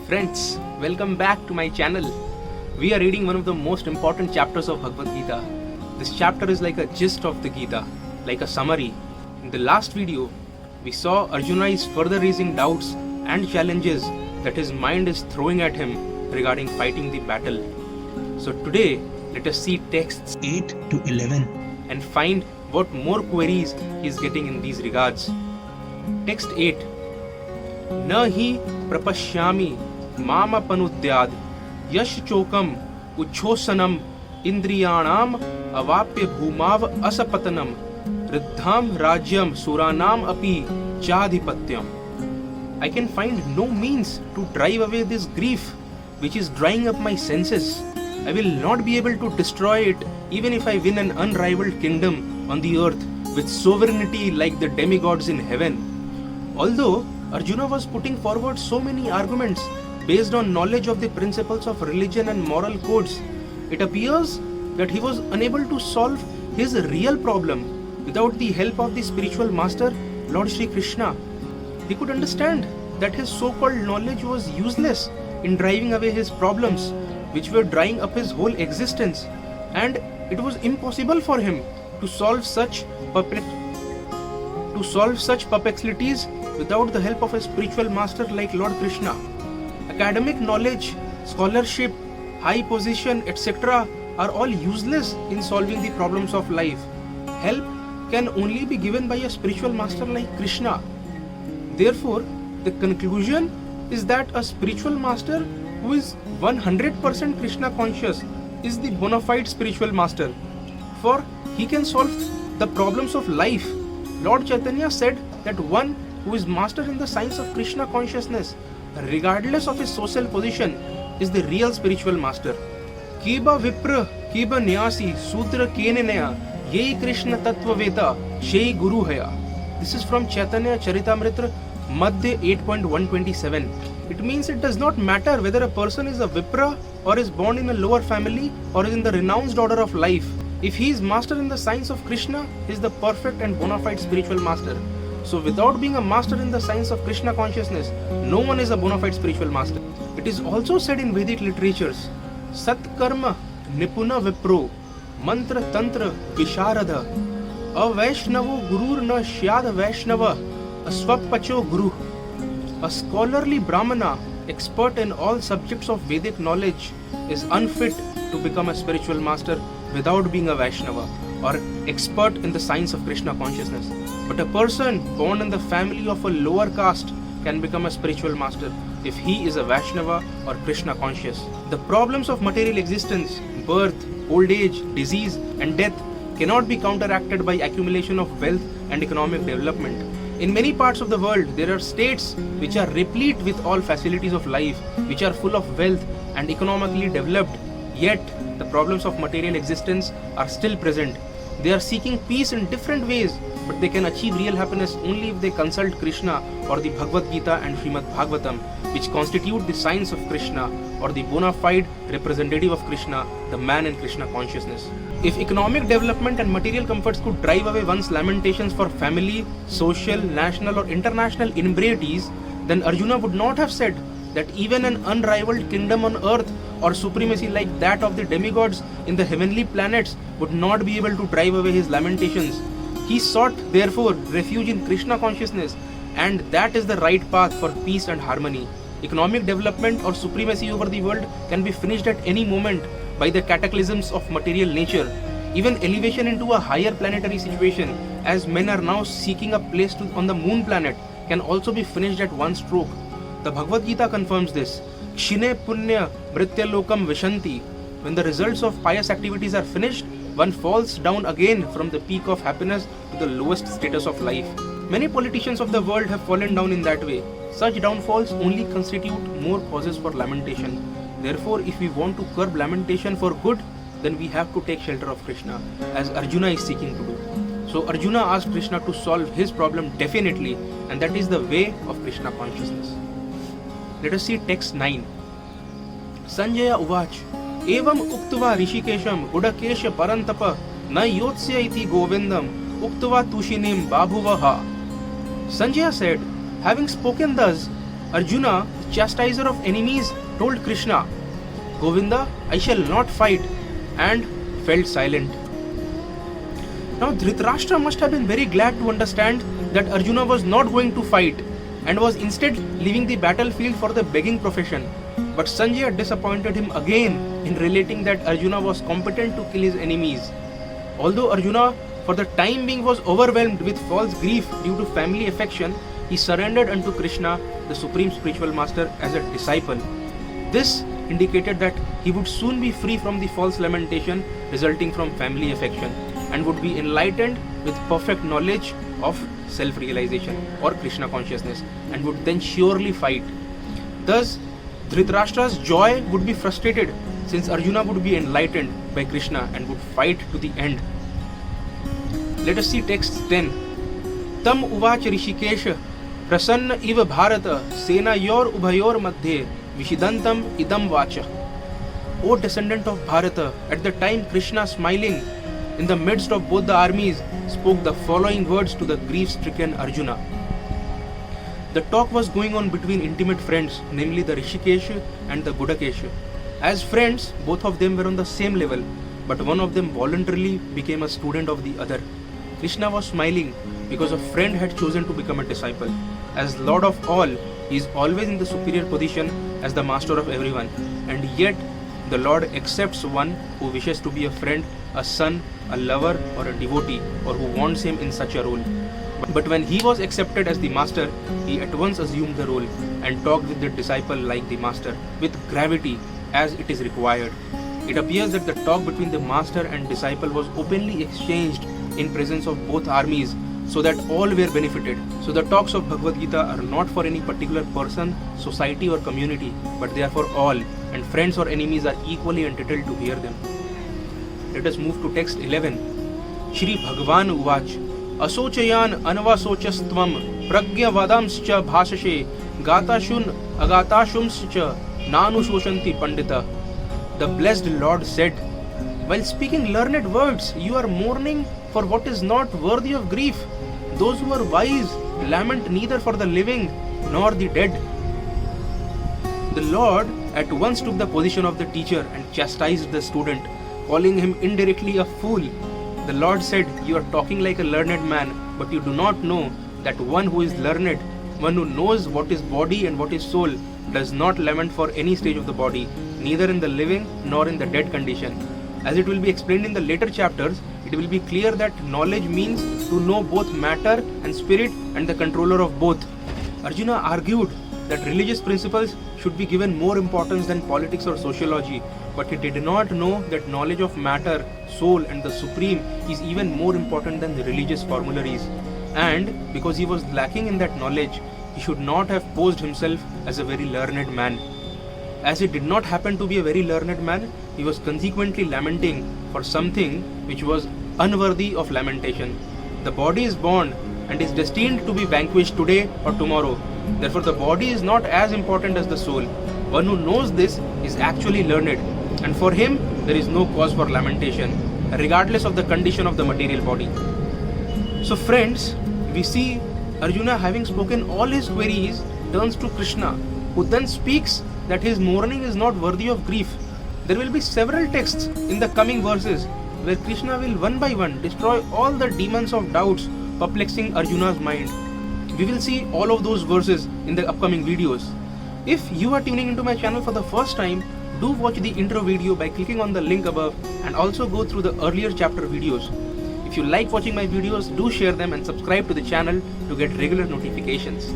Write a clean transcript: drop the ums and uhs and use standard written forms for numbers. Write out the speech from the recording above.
Friends, welcome back to my channel. We are reading one of the most important chapters of Bhagavad Gita. This chapter is like a gist of the Gita, like a summary. In the last video, we saw Arjuna is further raising doubts and challenges that his mind is throwing at him regarding fighting the battle. So today, let us see texts 8 to 11. and find what more queries he is getting in these regards. Text 8. न हि प्रपश्यामि मामपनुद्याद् यश चोकम उच्छोषणम इंद्रियाणाम अवाप्य भूमाव असपतनम वृद्धाम राज्यम सुरानाम अपि चाधिपत्यम. I can find no means to drive away this grief which is drying up my senses. I will not be able to destroy it even if I win an unrivaled kingdom on the earth with sovereignty like the demigods in heaven. Although Arjuna was putting forward so many arguments based on knowledge of the principles of religion and moral codes, it appears that he was unable to solve his real problem without the help of the spiritual master, Lord Shri Krishna. He could understand that his so-called knowledge was useless in driving away his problems, which were drying up his whole existence, and it was impossible for him to solve such perplexities without the help of a spiritual master like Lord Krishna. Academic knowledge, scholarship, high position, etc. are all useless in solving the problems of life. Help can only be given by a spiritual master like Krishna. Therefore, the conclusion is that a spiritual master who is 100% Krishna conscious is the bona fide spiritual master, for he can solve the problems of life. Lord Chaitanya said that one who is master in the science of Krishna consciousness, regardless of his social position, is the real spiritual master. Kiba Vipra, Kiba Nyasi, Sudra Kenenaya, Yei Krishna Tattva Veda, Shei Guru Haya. This is from Chaitanya Charitamrita, Madhya 8.127. It means it does not matter whether a person is a Vipra or is born in a lower family or is in the renounced order of life. If he is master in the science of Krishna, he is the perfect and bona fide spiritual master. So without being a master in the science of Krishna consciousness, no one is a bona fide spiritual master. It is also said in Vedic literatures, Sat Karma Nipuna Vipro Mantra Tantra Visharada Avaishnavo Gurur na Shyad Vaishnava Aswapacho Guru. A scholarly Brahmana, expert in all subjects of Vedic knowledge, is unfit to become a spiritual master without being a Vaishnava or expert in the science of Krishna consciousness. But a person born in the family of a lower caste can become a spiritual master if he is a Vaishnava or Krishna conscious. The problems of material existence, birth, old age, disease and death cannot be counteracted by accumulation of wealth and economic development. In many parts of the world, there are states which are replete with all facilities of life, which are full of wealth and economically developed, yet the problems of material existence are still present. They are seeking peace in different ways, but they can achieve real happiness only if they consult Krishna or the Bhagavad Gita and Srimad Bhagavatam, which constitute the science of Krishna or the bona fide representative of Krishna, the man in Krishna consciousness. If economic development and material comforts could drive away one's lamentations for family, social, national or international inbraties, then Arjuna would not have said that even an unrivaled kingdom on earth or supremacy like that of the demigods in the heavenly planets would not be able to drive away his lamentations. He sought, therefore, refuge in Krishna consciousness, and that is the right path for peace and harmony. Economic development or supremacy over the world can be finished at any moment by the cataclysms of material nature. Even elevation into a higher planetary situation, as men are now seeking a place on the moon planet, can also be finished at one stroke. The Bhagavad Gita confirms this. Kshine punya mritya lokam vishanti. When the results of pious activities are finished, one falls down again from the peak of happiness to the lowest status of life. Many politicians of the world have fallen down in that way. Such downfalls only constitute more causes for lamentation. Therefore, if we want to curb lamentation for good, then we have to take shelter of Krishna, as Arjuna is seeking to do. So Arjuna asked Krishna to solve his problem definitely, and that is the way of Krishna consciousness. Let us see text 9. Sanjaya Uvach Evam Uktva Rishikesham Udakesha Parantapa Na Yotsya iti Govindam Uktva Tushinim Babhuvaha. Sanjaya said, having spoken thus, Arjuna, the chastiser of enemies, told Krishna, Govinda, I shall not fight, and fell silent. Now Dhritarashtra must have been very glad to understand that Arjuna was not going to fight and was instead leaving the battlefield for the begging profession. But Sanjaya disappointed him again in relating that Arjuna was competent to kill his enemies. Although Arjuna for the time being was overwhelmed with false grief due to family affection, he surrendered unto Krishna, the supreme spiritual master, as a disciple. This indicated that he would soon be free from the false lamentation resulting from family affection and would be enlightened with perfect knowledge of self-realization or Krishna consciousness and would then surely fight. Thus, Dhritarashtra's joy would be frustrated since Arjuna would be enlightened by Krishna and would fight to the end. Let us see text 10. Tam uvach Rishikesh prasanna iva bharata senayor ubhayor madhye vishidantam idam vacha. O descendant of Bharata, at the time Krishna, smiling in the midst of both the armies, spoke the following words to the grief-stricken Arjuna. The talk was going on between intimate friends, namely the Rishikesh and the Gudakesh. As friends, both of them were on the same level, but one of them voluntarily became a student of the other. Krishna was smiling because a friend had chosen to become a disciple. As Lord of all, he is always in the superior position as the master of everyone, and yet the Lord accepts one who wishes to be a friend, a son, a lover, or a devotee, or who wants him in such a role. But when he was accepted as the master, he at once assumed the role and talked with the disciple like the master, with gravity as it is required. It appears that the talk between the master and disciple was openly exchanged in presence of both armies, so that all were benefited. So the talks of Bhagavad Gita are not for any particular person, society or community, but they are for all, and friends or enemies are equally entitled to hear them. Let us move to text 11. Shri Bhagavan Uvach Asochayan Anvasochastvam Pragya Vadamscha Bhashashe Gatashun Agatashumscha Nanu Shoshanti Pandita. The blessed Lord said, while speaking learned words, you are mourning for what is not worthy of grief. Those who are wise lament neither for the living nor the dead. The Lord at once took the position of the teacher and chastised the student, calling him indirectly a fool. The Lord said, you are talking like a learned man, but you do not know that one who is learned, one who knows what is body and what is soul, does not lament for any stage of the body, neither in the living nor in the dead condition. As it will be explained in the later chapters, it will be clear that knowledge means to know both matter and spirit and the controller of both. Arjuna argued that religious principles should be given more importance than politics or sociology, but he did not know that knowledge of matter, soul and the supreme is even more important than the religious formularies. And because he was lacking in that knowledge, he should not have posed himself as a very learned man. As he did not happen to be a very learned man, he was consequently lamenting for something which was unworthy of lamentation. The body is born and is destined to be vanquished today or tomorrow. Therefore, the body is not as important as the soul. One who knows this is actually learned, and for him there is no cause for lamentation, regardless of the condition of the material body. So friends, we see Arjuna, having spoken all his queries, turns to Krishna, who then speaks that his mourning is not worthy of grief. There will be several texts in the coming verses where Krishna will one by one destroy all the demons of doubts perplexing Arjuna's mind. We will see all of those verses in the upcoming videos. If you are tuning into my channel for the first time, do watch the intro video by clicking on the link above and also go through the earlier chapter videos. If you like watching my videos, do share them and subscribe to the channel to get regular notifications.